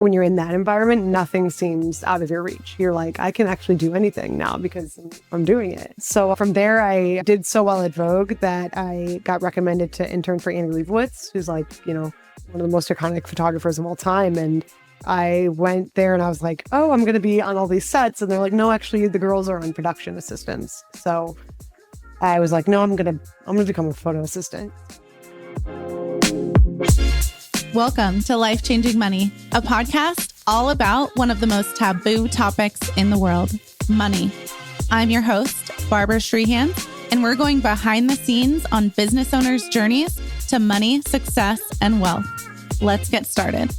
When you're in that environment, nothing seems out of your reach. You're like, I can actually do anything now because I'm doing it. So from there, I did so well at Vogue that I got recommended to intern for Annie Leibovitz, who's like, one of the most iconic photographers of all time. And I went there and I was like, oh, I'm going to be on all these sets. And they're like, no, actually, the girls are on production assistants. So I was like, no, I'm going to become a photo assistant. Welcome to Life Changing Money, a podcast all about one of the most taboo topics in the world, money. I'm your host, Barbara Strehan, and we're going behind the scenes on business owners' journeys to money, success, and wealth. Let's get started.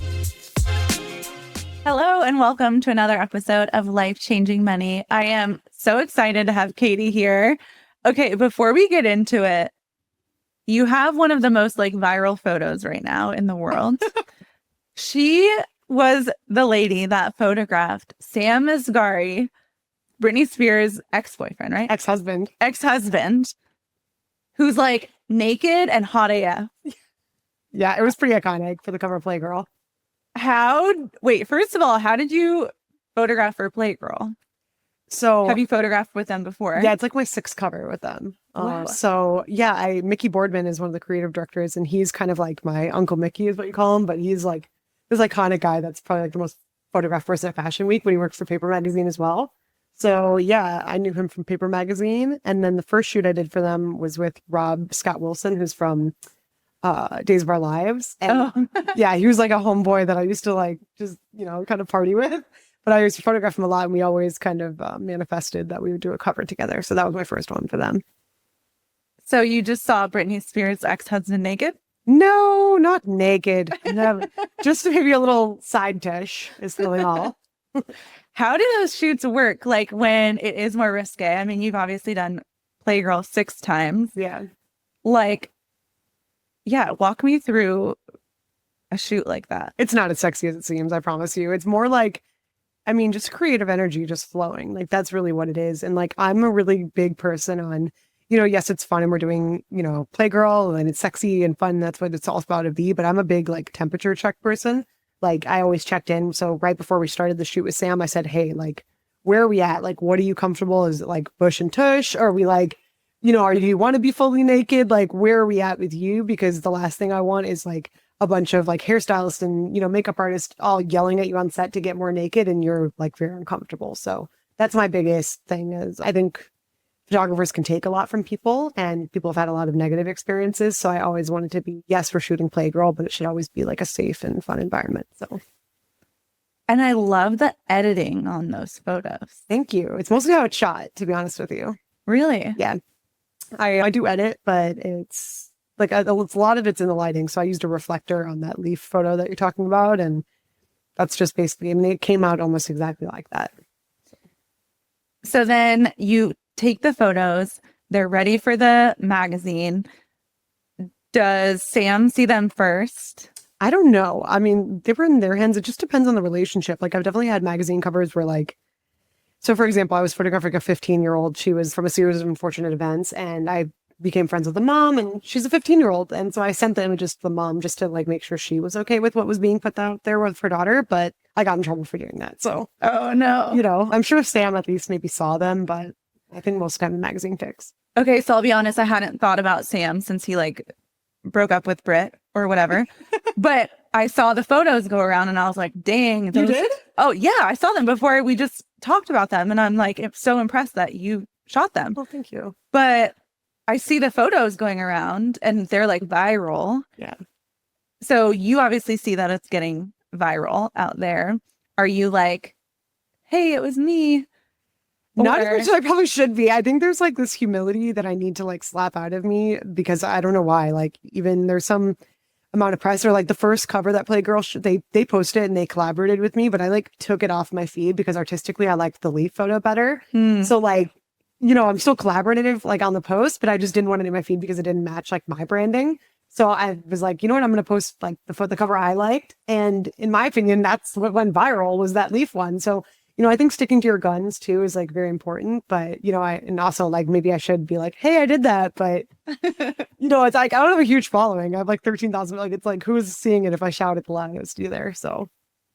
Hello, and welcome to another episode of Life Changing Money. I am so excited to have Katie here. Okay, before we get into it, you have one of the most viral photos right now in the world. She was the lady that photographed Sam Asghari, Britney Spears' ex-boyfriend, right? Ex-husband, who's naked and hot AF. Yeah, it was pretty iconic for the cover of Playgirl. First of all, how did you photograph for Playgirl? So have you photographed with them before? Yeah, it's my sixth cover with them. Wow. Mickey Boardman is one of the creative directors, and he's kind of like my Uncle Mickey is what you call him, but he's like this iconic guy that's probably the most photographed person at Fashion Week, but he works for Paper Magazine as well. So yeah, I knew him from Paper Magazine, and then the first shoot I did for them was with Rob Scott Wilson, who's from Days of Our Lives. And yeah, he was like a homeboy that I used to just kind of party with. But I used to photograph him a lot, and we always kind of manifested that we would do a cover together. So that was my first one for them. So you just saw Britney Spears' ex-husband naked? No, not naked. No, just maybe a little side dish is really all. How do those shoots work? When it is more risque? I mean, you've obviously done Playgirl 6 times. Yeah. Walk me through a shoot like that. It's not as sexy as it seems, I promise you. It's more just creative energy just flowing. That's really what it is. And I'm a really big person on, yes, it's fun and we're doing, Playgirl and it's sexy and fun. That's what it's all about to be. But I'm a big temperature check person. I always checked in. So right before we started the shoot with Sam, I said, hey, where are we at? What are you comfortable? Is it bush and tush? Or are we or do you want to be fully naked? Where are we at with you? Because the last thing I want is a bunch of hairstylists and, makeup artists all yelling at you on set to get more naked and you're very uncomfortable. So that's my biggest thing is I think photographers can take a lot from people and people have had a lot of negative experiences. So I always wanted to be, yes, we're shooting Playgirl, but it should always be a safe and fun environment. So. And I love the editing on those photos. Thank you. It's mostly how it's shot, to be honest with you. Really? Yeah. I do edit, but it's a lot of it's in the lighting. So I used a reflector on that leaf photo that you're talking about. And that's just basically, it came out almost exactly like that. So then you take the photos, they're ready for the magazine. Does Sam see them first? I don't know. I mean, they were in their hands. It just depends on the relationship. I've definitely had magazine covers where so for example, I was photographing a 15-year-old. She was from a series of unfortunate events and I became friends with the mom and she's a 15-year-old. And so I sent the images to the mom just to make sure she was okay with what was being put out there with her daughter. But I got in trouble for doing that. So, oh no, I'm sure Sam at least maybe saw them, but I think most of the time the magazine picks. Okay. So I'll be honest. I hadn't thought about Sam since he broke up with Brit or whatever, but I saw the photos go around and I was like, dang. You did? Oh yeah. I saw them before we just talked about them. And I'm so impressed that you shot them. Oh, thank you. But I see the photos going around and they're viral. Yeah. So you obviously see that it's getting viral out there. Are you hey, it was me? Not as much as I probably should be. I think there's this humility that I need to slap out of me because I don't know why. Even there's some amount of press or the first cover that Playgirl, they posted it and they collaborated with me, but I took it off my feed because artistically I liked the leaf photo better. So I'm still collaborative on the post, but I just didn't want it in my feed because it didn't match my branding. So I was you know what, I'm going to post the cover I liked. And in my opinion, that's what went viral was that leaf one. So, I think sticking to your guns too is very important, but and also maybe I should be hey, I did that. But, it's I don't have a huge following. I have 13,000, it's who's seeing it if I shout at the loudest either. So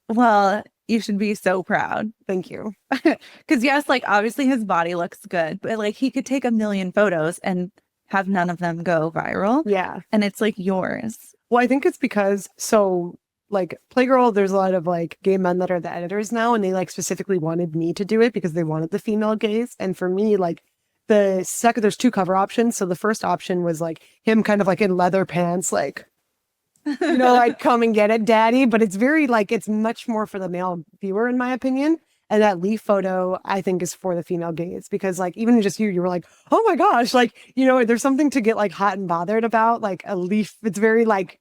Well, you should be so proud. Thank you. Because yes, like obviously his body looks good, but like he could take a million photos and have none of them go viral. Yeah. And it's like yours. Well, I think it's because like Playgirl, there's a lot of like gay men that are the editors now, and they like specifically wanted me to do it because they wanted the female gaze. And for me, like there's two cover options. So the first option was like him kind of like in leather pants, like, like come and get it, daddy. But it's very like, it's much more for the male viewer, in my opinion. And that leaf photo, I think, is for the female gaze because like, even just you were like, oh my gosh, like, there's something to get like hot and bothered about, like a leaf. It's very like,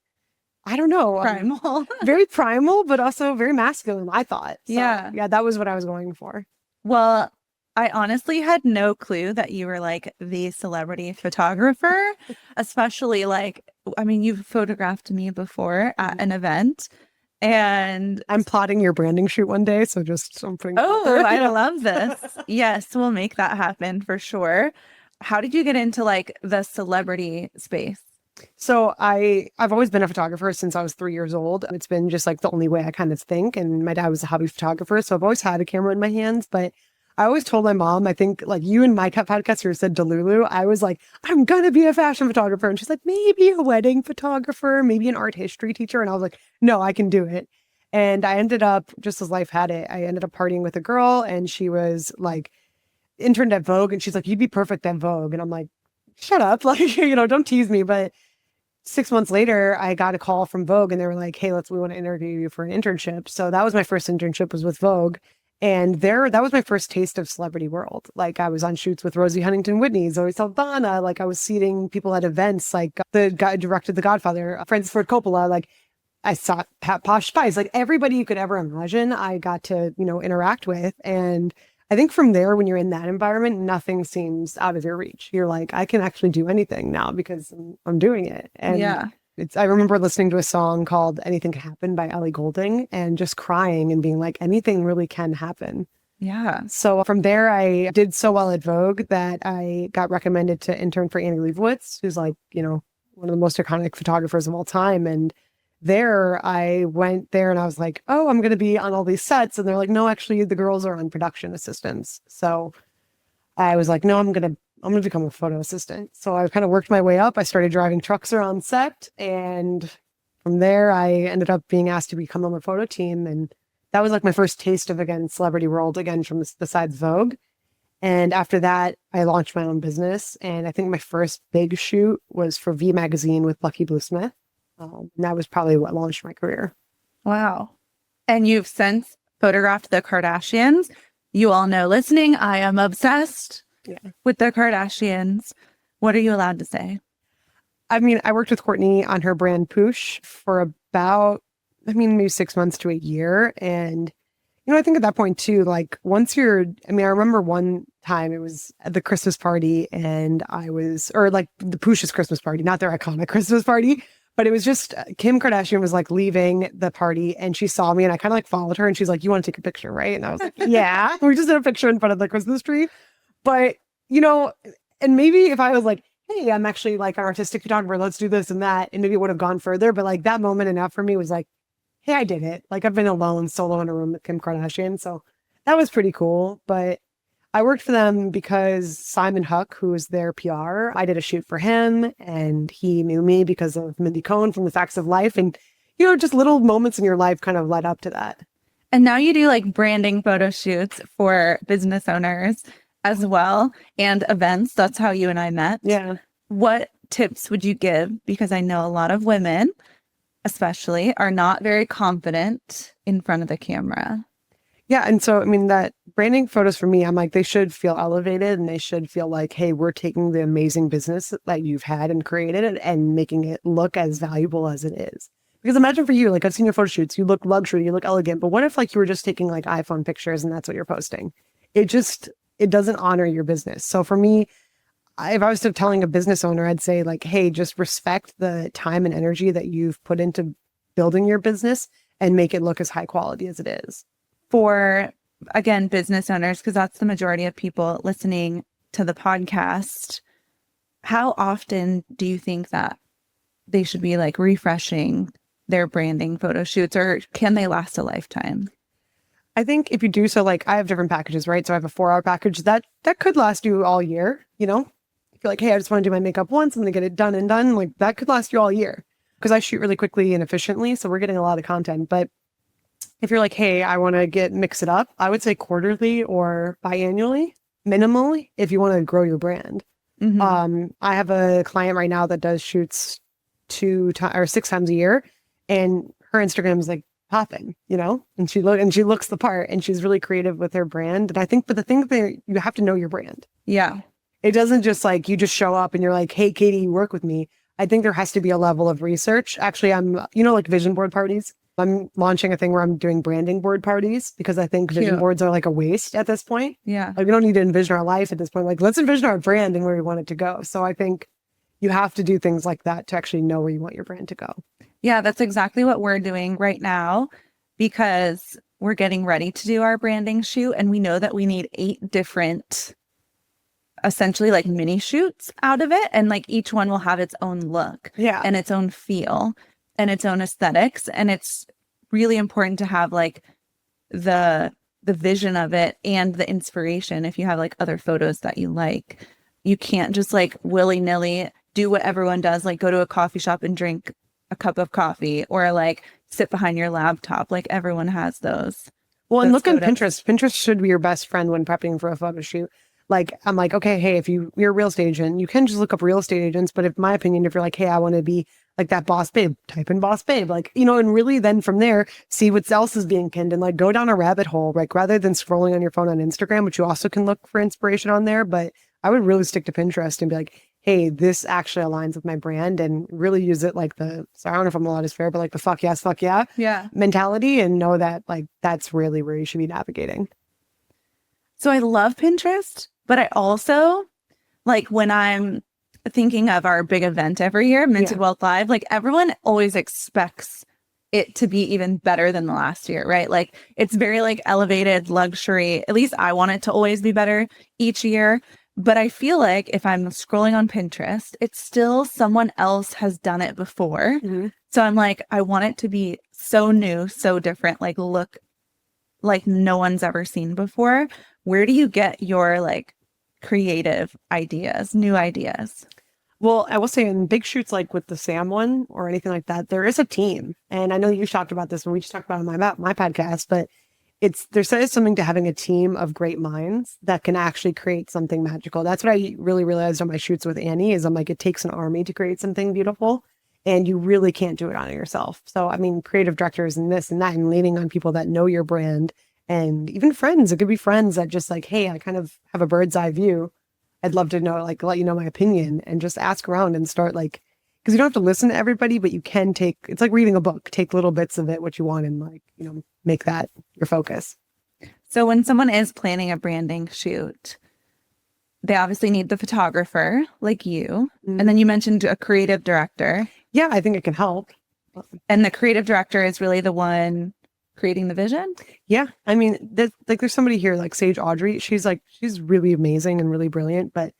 I don't know. Primal. Very primal, but also very masculine, I thought. So, yeah. Yeah, that was what I was going for. Well, I honestly had no clue that you were like the celebrity photographer, especially like, I mean, you've photographed me before at an event and I'm plotting your branding shoot one day. So just something. Oh, I love this. Yes, we'll make that happen for sure. How did you get into like the celebrity space? So I've always been a photographer since I was 3 years old. It's been just like the only way I kind of think. And my dad was a hobby photographer. So I've always had a camera in my hands, but I always told my mom, I think like you and my podcast here said Delulu, I was like, I'm going to be a fashion photographer. And she's like, maybe a wedding photographer, maybe an art history teacher. And I was like, no, I can do it. And I ended up, just as life had it, I ended up partying with a girl and she was like, interned at Vogue. And she's like, you'd be perfect at Vogue. And I'm like, shut up. Like, don't tease me. But 6 months later, I got a call from Vogue and they were like, hey, we want to interview you for an internship. So that was my first internship, was with Vogue. And that was my first taste of celebrity world. Like I was on shoots with Rosie Huntington-Whitney, Zoe Saldana. Like I was seating people at events. Like the guy who directed The Godfather, Francis Ford Coppola. Like I saw Posh Spice. Like everybody you could ever imagine, I got to interact with. And I think from there, when you're in that environment, nothing seems out of your reach. You're like, I can actually do anything now because I'm doing it. And yeah. I remember listening to a song called Anything Can Happen by Ellie Goulding and just crying and being like, anything really can happen. Yeah. So from there, I did so well at Vogue that I got recommended to intern for Annie Leibovitz, who's like, one of the most iconic photographers of all time. And I went there and I was like, oh, I'm going to be on all these sets. And they're like, no, actually, the girls are on production assistants. So I was like, no, I'm going to become a photo assistant. So I kind of worked my way up. I started driving trucks around set. And from there, I ended up being asked to become on the photo team. And that was like my first taste of, again, celebrity world, again, from besides Vogue. And after that, I launched my own business. And I think my first big shoot was for V Magazine with Lucky Blue Smith. That was probably what launched my career. Wow. And you've since photographed the Kardashians. You all know, listening, I am obsessed with the Kardashians. What are you allowed to say? I mean, I worked with Kourtney on her brand Poosh for about, maybe 6 months to a year. And, I think at that point too, like I remember one time it was at the Christmas party and the Poosh's Christmas party, not their iconic Christmas party. But it was just Kim Kardashian was like leaving the party and she saw me and I kind of like followed her and she's like, you want to take a picture, right? And I was like, yeah. We just did a picture in front of the Christmas tree. But, and maybe if I was like, hey, I'm actually like an artistic photographer, let's do this and that. And maybe it would have gone further. But like that moment enough for me was like, hey, I did it. Like I've been alone, solo in a room with Kim Kardashian. So that was pretty cool. But I worked for them because Simon Huck, who was their PR, I did a shoot for him and he knew me because of Mindy Cohn from The Facts of Life. And, just little moments in your life kind of led up to that. And now you do like branding photo shoots for business owners as well and events. That's how you and I met. Yeah. What tips would you give? Because I know a lot of women, especially, are not very confident in front of the camera. Yeah. And so, that branding photos for me, I'm like, they should feel elevated and they should feel like, hey, we're taking the amazing business that you've had and created and making it look as valuable as it is. Because imagine for you, like I've seen your photo shoots, you look luxury, you look elegant, but what if like you were just taking like iPhone pictures and that's what you're posting? It doesn't honor your business. So for me, if I was telling a business owner, I'd say like, hey, just respect the time and energy that you've put into building your business and make it look as high quality as it is. For, again, business owners, because that's the majority of people listening to the podcast, how often do you think that they should be like refreshing their branding photo shoots, or can they last a lifetime? I think if you do so, like I have different packages, right? So I have a 4-hour package that could last you all year, you know? If you're like, hey, I just want to do my makeup once, I'm going to get it done and done. Like that could last you all year because I shoot really quickly and efficiently. So we're getting a lot of content. But if you're like, hey, I want to mix it up, I would say quarterly or biannually, minimally, if you want to grow your brand. I have a client right now that does shoots 6 times a year, and her Instagram is like popping, you know, and she looks the part, and she's really creative with her brand. And I think, but the thing that you have to know your brand. Yeah. It doesn't just like you just show up and you're like, hey, Katie, you work with me. I think there has to be a level of research. Actually, I'm, like vision board parties. I'm launching a thing where I'm doing branding board parties because I think vision boards are like a waste at this point. Yeah. Like we don't need to envision our life at this point. Like let's envision our brand and where we want it to go. So I think you have to do things like that to actually know where you want your brand to go. Yeah, that's exactly what we're doing right now because we're getting ready to do our branding shoot. And we know that we need 8 different, essentially like mini shoots out of it. And like each one will have its own look and its own feel and its own aesthetics. And it's really important to have like the vision of it and the inspiration. If you have like other photos that you like, you can't just like willy-nilly do what everyone does, like go to a coffee shop and drink a cup of coffee or like sit behind your laptop. Like everyone has those. Well, and look on Pinterest. Pinterest should be your best friend when prepping for a photo shoot. Like, I'm like, okay, hey, if you're a real estate agent, you can just look up real estate agents. But in my opinion, if you're like, hey, I want to be like that boss babe, type in boss babe, like, and really then from there, see what else is being pinned and like go down a rabbit hole, like rather than scrolling on your phone on Instagram, which you also can look for inspiration on there. But I would really stick to Pinterest and be like, hey, this actually aligns with my brand, and really use it like I don't know if I'm allowed to swear, but like the fuck yeah mentality, and know that like that's really where you should be navigating. So I love Pinterest, but I also like when I'm thinking of our big event every year, Minted Wealth Live, like everyone always expects it to be even better than the last year, right? Like it's very like elevated luxury. At least I want it to always be better each year. But I feel like if I'm scrolling on Pinterest, it's still someone else has done it before. So I'm like, I want it to be so new, so different, like look like no one's ever seen before. Where do you get your like creative ideas, new ideas? Well, I will say in big shoots like with the Sam one or anything like that, there is a team. And I know you talked about this when we just talked about it on my podcast, but there's something to having a team of great minds that can actually create something magical. That's what I really realized on my shoots with Annie is I'm like, it takes an army to create something beautiful, and you really can't do it on yourself. So, I mean, creative directors and this and that, and leaning on people that know your brand, and even friends. It could be friends that just like, hey, I kind of have a bird's eye view. I'd love to know, like, let you know my opinion, and just ask around and start like, because you don't have to listen to everybody, but you can it's like reading a book, take little bits of it, what you want, and like, make that your focus. So when someone is planning a branding shoot, they obviously need the photographer like you. And then you mentioned a creative director. Yeah, I think it can help. And the creative director is really the one creating the vision. Yeah. I mean, there's somebody here like Sage Audrey. She's really amazing and really brilliant. But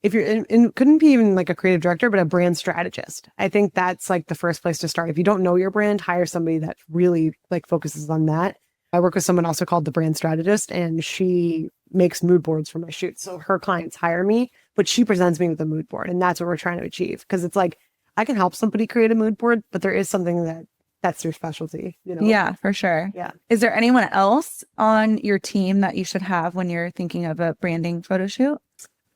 if you're in couldn't be even like a creative director, but a brand strategist. I think that's like the first place to start. If you don't know your brand, hire somebody that really like focuses on that. I work with someone also called the brand strategist, and she makes mood boards for my shoots. So her clients hire me, but she presents me with a mood board. And that's what we're trying to achieve. Because it's like, I can help somebody create a mood board, but there is something that's their specialty, Yeah, for sure. Yeah. Is there anyone else on your team that you should have when you're thinking of a branding photo shoot?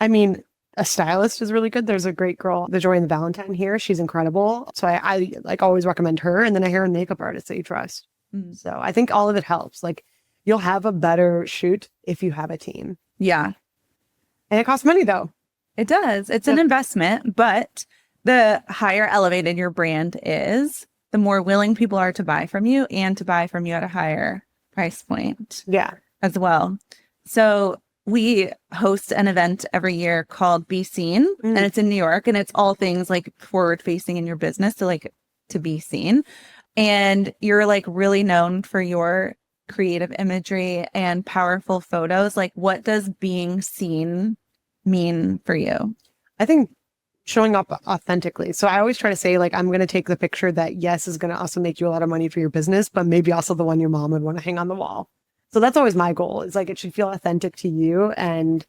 I mean, a stylist is really good. There's a great girl, the Joy and the Valentine here. She's incredible. So I like always recommend her. And then a hair and makeup artist that you trust. So I think all of it helps. Like you'll have a better shoot if you have a team. Yeah. And it costs money though. It does. It's an investment, but the higher elevated your brand is, the more willing people are to buy from you, and to buy from you at a higher price point. Yeah. As well. So we host an event every year called Be Seen, and it's in New York, and it's all things like forward facing in your business to be seen. And you're like really known for your creative imagery and powerful photos. Like, what does being seen mean for you? I think showing up authentically. So I always try to say, like, I'm going to take the picture that, yes, is going to also make you a lot of money for your business, but maybe also the one your mom would want to hang on the wall. So that's always my goal. It's like, it should feel authentic to you. And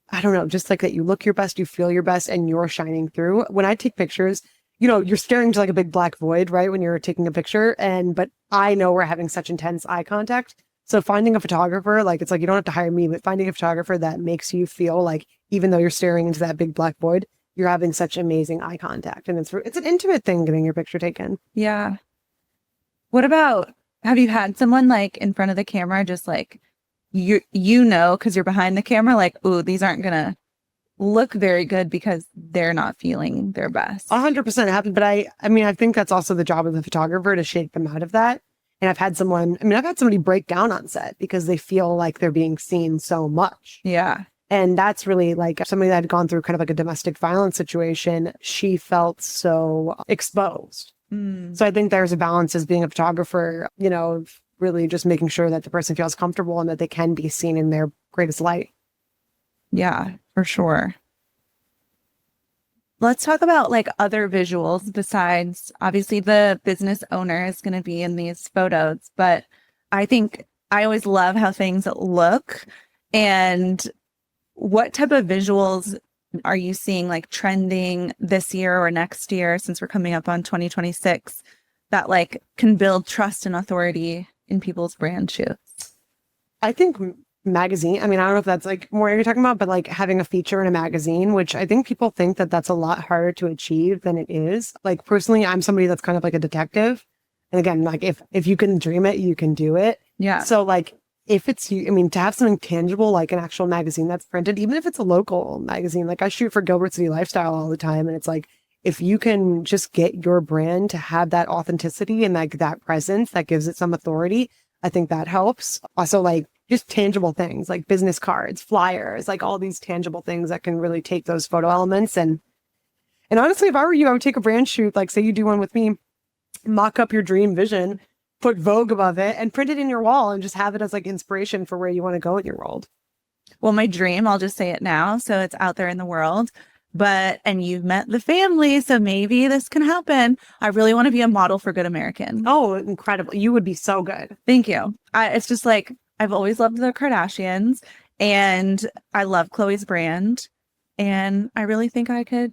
I don't know, just like that you look your best, you feel your best, and you're shining through. When I take pictures, you know, you're staring into like a big black void, right? When you're taking a picture. But I know we're having such intense eye contact. So finding a photographer, like, it's like, you don't have to hire me, but finding a photographer that makes you feel like, even though you're staring into that big black void, you're having such amazing eye contact. And it's an intimate thing getting your picture taken. Yeah. What about, have you had someone like in front of the camera, just like, you know, because you're behind the camera, like, ooh, these aren't going to look very good because they're not feeling their best? 100% happened. But I mean, I think that's also the job of the photographer to shake them out of that. And I've had somebody break down on set because they feel like they're being seen so much. Yeah. And that's really like somebody that had gone through kind of like a domestic violence situation. She felt so exposed. So I think there's a balance as being a photographer, you know, of really just making sure that the person feels comfortable and that they can be seen in their greatest light. Yeah, for sure. Let's talk about like other visuals besides obviously the business owner is going to be in these photos, but I think I always love how things look. And what type of visuals are you seeing like trending this year or next year, since we're coming up on 2026, that like can build trust and authority in people's brand shoots? I think magazine. I mean, I don't know if that's like more you're talking about, but like having a feature in a magazine, which I think people think that that's a lot harder to achieve than it is. Like personally, I'm somebody that's kind of like a detective. And again, like if you can dream it, you can do it. Yeah. So like if it's you, I mean, to have something tangible, like an actual magazine that's printed, even if it's a local magazine, like I shoot for Gilbert City Lifestyle all the time. And it's like, if you can just get your brand to have that authenticity and like that presence that gives it some authority, I think that helps. Also, like just tangible things like business cards, flyers, like all these tangible things that can really take those photo elements. And honestly, if I were you, I would take a brand shoot, like say you do one with me, mock up your dream vision, put Vogue above it and print it in your wall and just have it as like inspiration for where you want to go in your world. Well, my dream, I'll just say it now, so it's out there in the world. And you've met the family, so maybe this can happen. I really want to be a model for Good American. Oh, incredible. You would be so good. Thank you. It's just like, I've always loved the Kardashians and I love Khloe's brand. And I really think I could.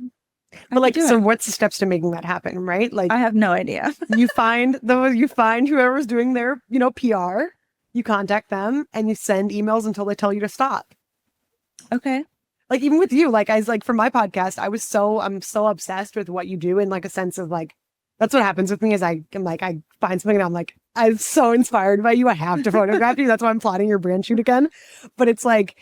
But like, so what's the steps to making that happen, right? Like, I have no idea. you find whoever's doing their, you know, PR, you contact them and you send emails until they tell you to stop. Okay. Like even with you, like for my podcast, I'm so obsessed with what you do in like a sense of like, that's what happens with me is I find something and I'm like, I'm so inspired by you. I have to photograph you. That's why I'm plotting your brand shoot again. But it's like,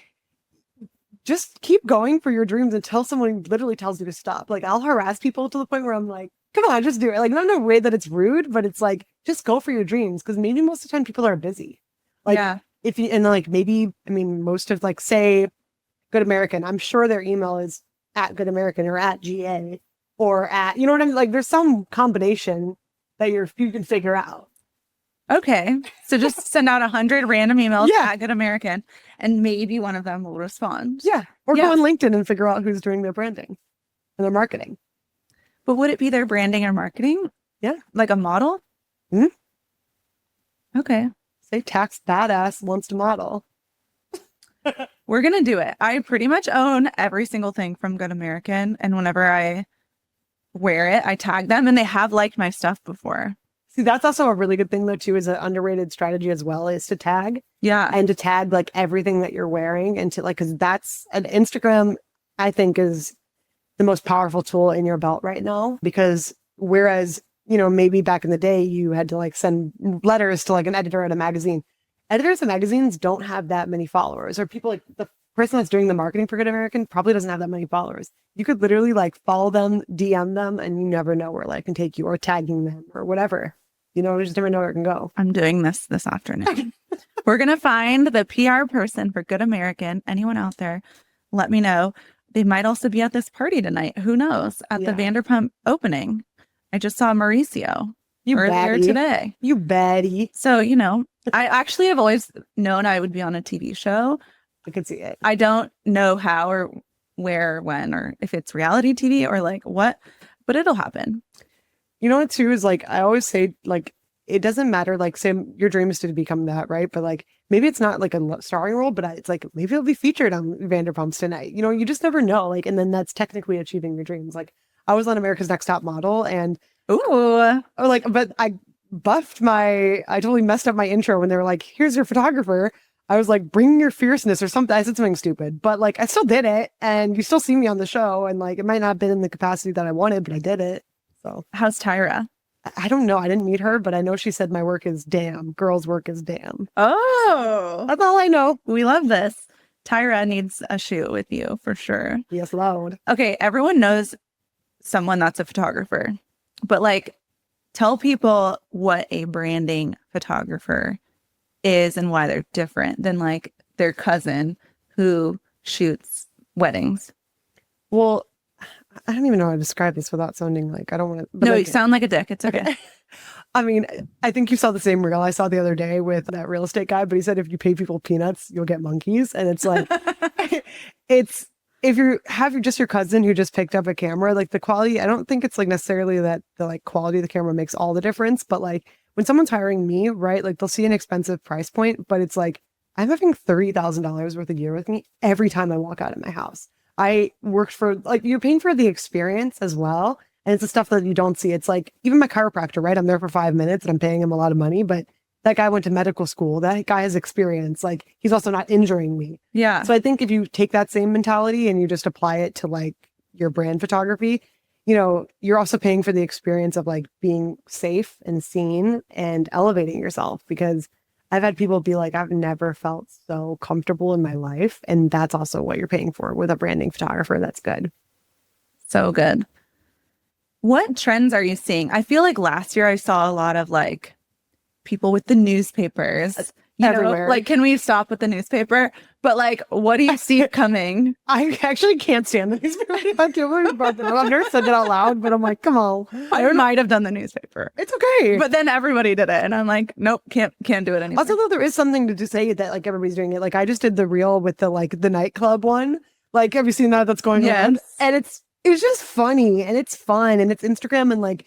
just keep going for your dreams until someone literally tells you to stop. Like I'll harass people to the point where I'm like, come on, just do it. Like not in a way that it's rude, but it's like, just go for your dreams. Cause maybe most of the time people are busy. Like yeah. if you, and like maybe, I mean, most of like say Good American, I'm sure their email is at Good American or at GA or at, you know what I mean? Like there's some combination that you can figure out. Okay. So just send out 100 random emails Yeah. at Good American and maybe one of them will respond. Yeah. Or go on LinkedIn and figure out who's doing their branding and their marketing. But would it be their branding or marketing? Yeah. Like a model? Okay. Say tax badass wants to model. We're going to do it. I pretty much own every single thing from Good American. And whenever I wear it, I tag them and they have liked my stuff before. See, that's also a really good thing though, too, is an underrated strategy as well is to tag. Yeah. And to tag like everything that you're wearing and to like, cause that's an Instagram, I think is the most powerful tool in your belt right now, because whereas, you know, maybe back in the day you had to like send letters to like an editor at a magazine. Editors of magazines don't have that many followers, or people like the person that's doing the marketing for Good American probably doesn't have that many followers. You could literally like follow them, DM them, and you never know where life can take you, or tagging them or whatever. You know, you just never know where it can go. I'm doing this afternoon. We're going to find the PR person for Good American. Anyone out there, let me know. They might also be at this party tonight. Who knows? At the Vanderpump opening. I just saw Mauricio earlier today. You baddie. So, you know, I actually have always known I would be on a TV show. I could see it. I don't know how or where, when, or if it's reality TV or like what, but it'll happen. You know what too is like I always say like it doesn't matter like say your dream is to become that, right? But like maybe it's not like a starring role, but it's like maybe it'll be featured on Vanderpumps Tonight. You know, you just never know. Like, and then that's technically achieving your dreams. Like I was on America's Next Top Model and Ooh, like, but I totally messed up my intro when they were like, here's your photographer. I was like, bring your fierceness or something. I said something stupid, but like I still did it and you still see me on the show and like it might not have been in the capacity that I wanted, but I did it. So how's Tyra? I don't know. I didn't meet her, but I know she said my work is damn. Girls' work is damn. Oh, That's all I know. we love this. Tyra needs a shoot with you for sure. Yes, loud. Okay, everyone knows someone that's a photographer, but like tell people what a branding photographer is and why they're different than like their cousin who shoots weddings. Well, I don't even know how to describe this without sounding like I don't want to. No, like, you sound like a dick. It's okay. I mean, I think you saw the same reel I saw the other day with that real estate guy, but he said if you pay people peanuts, you'll get monkeys. And it's like, it's if you have just your cousin who just picked up a camera, like the quality, I don't think it's like necessarily that the like quality of the camera makes all the difference, but like when someone's hiring me, right, like they'll see an expensive price point, but it's like I'm having $30,000 worth of gear with me every time I walk out of my house. I worked for like you're paying for the experience as well. And it's the stuff that you don't see. It's like even my chiropractor, right? I'm there for 5 minutes and I'm paying him a lot of money, but that guy went to medical school. That guy has experience. Like he's also not injuring me. Yeah. So I think if you take that same mentality and you just apply it to like your brand photography, you know, you're also paying for the experience of like being safe and seen and elevating yourself because I've had people be like, I've never felt so comfortable in my life. And that's also what you're paying for with a branding photographer. That's good. So good. What trends are you seeing? I feel like last year I saw a lot of like people with the newspapers. Everywhere. Like, can we stop with the newspaper? But like, what do you see coming? I actually can't stand the newspaper. I can't believe you brought that up. I've never said it out loud, but I'm like, come on. I might have done the newspaper. It's okay. But then everybody did it. And I'm like, nope, can't do it anymore. Also, though, there is something to just say that like everybody's doing it. Like I just did the reel with the like the nightclub one. Like, have you seen that? That's going on. And it's just funny and it's fun and it's Instagram. And like,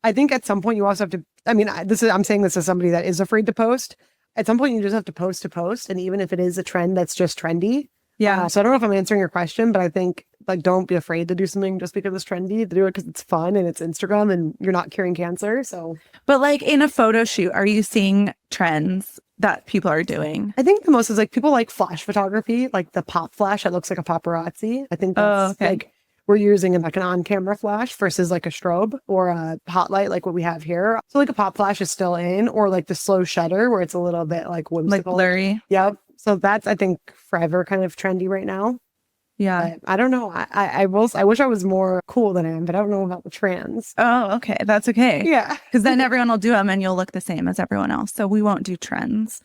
I think at some point you also have to, I mean, I'm saying this as somebody that is afraid to post. At some point you just have to post. And even if it is a trend that's just trendy. Yeah. So I don't know if I'm answering your question, but I think like, don't be afraid to do something just because it's trendy. Do it because it's fun and it's Instagram and you're not curing cancer. So, but like in a photo shoot, are you seeing trends that people are doing? I think the most is like people like flash photography, like the pop flash that looks like a paparazzi. I think that's like we're using like an on-camera flash versus like a strobe or a hot light like what we have here. So like a pop flash is still in, or like the slow shutter where it's a little bit like whimsical. Like blurry. Yep. So that's I think forever kind of trendy right now. Yeah. But I don't know. I wish I was more cool than I am, but I don't know about the trends. Oh, okay. That's okay. Yeah. Because then everyone will do them and you'll look the same as everyone else. So we won't do trends.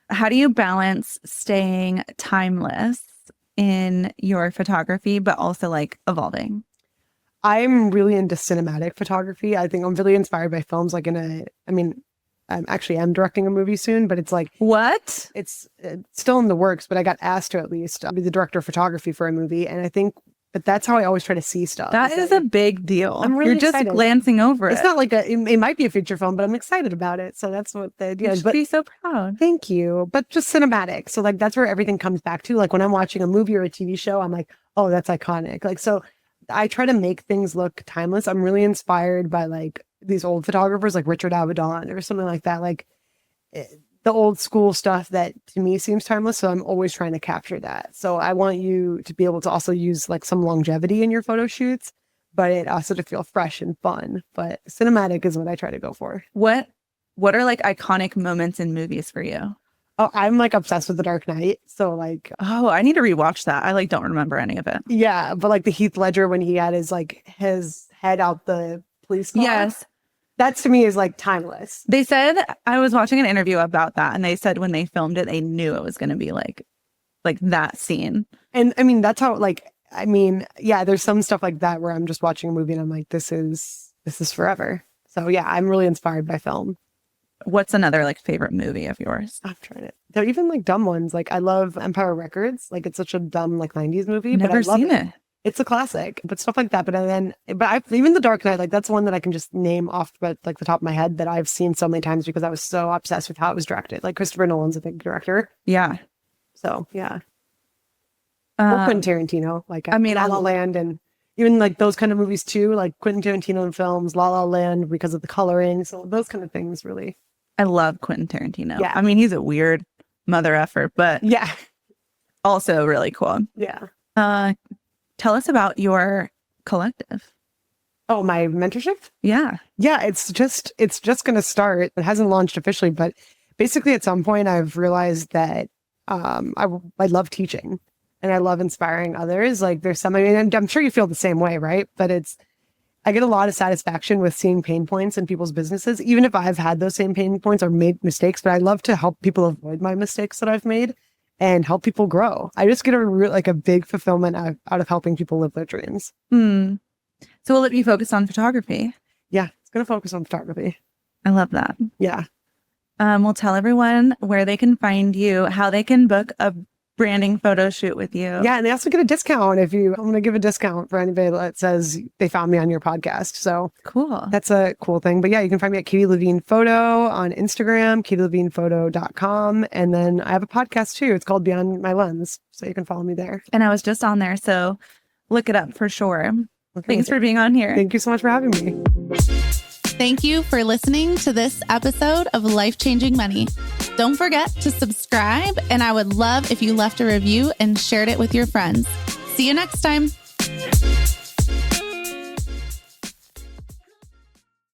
How do you balance staying timeless in your photography, but also like evolving? I'm really into cinematic photography. I think I'm really inspired by films like I'm directing a movie soon, but it's like what? It's still in the works, but I got asked to at least be the director of photography for a movie. And I think but that's how I always try to see stuff. That is a big deal. I'm really You're just excited. glancing over it. It's not like it might be a feature film, but I'm excited about it. So that's what the idea You is. should But be so proud. thank you. But just cinematic. So like that's where everything comes back to. Like when I'm watching a movie or a TV show, I'm like, oh, that's iconic. Like so I try to make things look timeless. I'm really inspired by like these old photographers like Richard Avedon or something like that. Like the old school stuff that to me seems timeless. So I'm always trying to capture that. So I want you to be able to also use like some longevity in your photo shoots, but it also to feel fresh and fun. But cinematic is what I try to go for. What are like iconic moments in movies for you? Oh, I'm like obsessed with The Dark Knight. So like, Oh, I need to rewatch that. I like don't remember any of it. yeah, but like the Heath Ledger when he had his head out the police car. Yes. That to me is like timeless. They said, I was watching an interview about that, and they said when they filmed it, they knew it was going to be like that scene. And I mean, that's how yeah, there's some stuff like that where I'm just watching a movie and I'm like, this is forever. So yeah, I'm really inspired by film. What's another like favorite movie of yours? I'm trying it. They're even like dumb ones. Like I love Empire Records. Like it's such a dumb like 90s movie. Never but I love seen it. It's a classic, but stuff like that. Even The Dark Knight, like that's one that I can just name off but like the top of my head that I've seen so many times because I was so obsessed with how it was directed. Like Christopher Nolan's a big director. Yeah. So yeah. Or Quentin Tarantino, like I mean, La La Land and even like those kind of movies too, like Quentin Tarantino in films, La La Land because of the coloring. So those kind of things really. I love Quentin Tarantino. Yeah. I mean, he's a weird mother effer, but yeah, also really cool. Yeah. Tell us about your collective. Oh, my mentorship? Yeah. Yeah, it's just going to start. It hasn't launched officially, but basically at some point I've realized that I love teaching and I love inspiring others. Like there's some, I mean, I'm sure you feel the same way, right? But I get a lot of satisfaction with seeing pain points in people's businesses, even if I've had those same pain points or made mistakes, but I love to help people avoid my mistakes that I've made and help people grow. I just get a big fulfillment out of helping people live their dreams. So will it be focused on photography? Yeah, it's going to focus on photography. I love that. Yeah. We'll tell everyone where they can find you, how they can book a branding photo shoot with you. Yeah, and they also get a discount I'm going to give a discount for anybody that says they found me on your podcast. So cool. That's a cool thing. But yeah, you can find me at Katie Levine Photo on Instagram, KatieLevinePhoto.com. And then I have a podcast too. It's called Beyond My Lens. So you can follow me there. And I was just on there. So look it up for sure. Okay. Thanks for being on here. Thank you so much for having me. Thank you for listening to this episode of Life Changing Money. Don't forget to subscribe, and I would love if you left a review and shared it with your friends. See you next time.